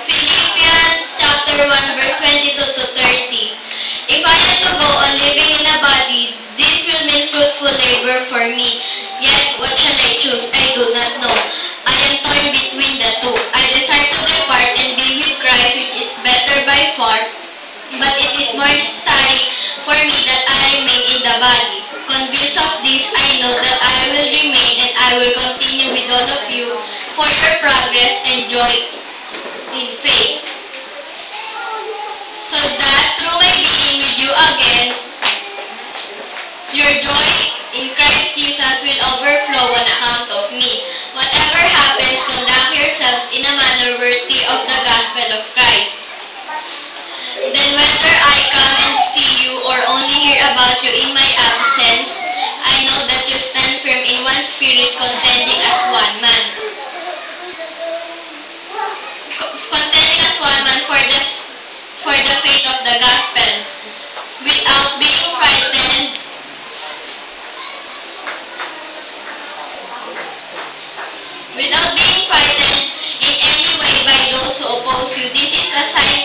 Philippians chapter 1 verse 22 to 30. If I am to go on living in a body, this will mean fruitful labor for me. Yet what shall I choose? I do not know. I am torn between the two. I desire to depart and be with Christ, which is better by far. But it is more necessary for me that I remain in the body. Convinced of this, I know that I will remain and I will continue with all of you for your progress and joy in faith, so that through my being with you again, your joy in Christ Jesus will overflow on account of me. Whatever happens, conduct yourselves in a manner worthy of the gospel of Christ. Then whether I come and see you or only hear about you in my absence, I know that you stand firm in one spirit, contending as one man. Contending as one man for the faith of the gospel, without being frightened in any way by those who oppose you. This is a sign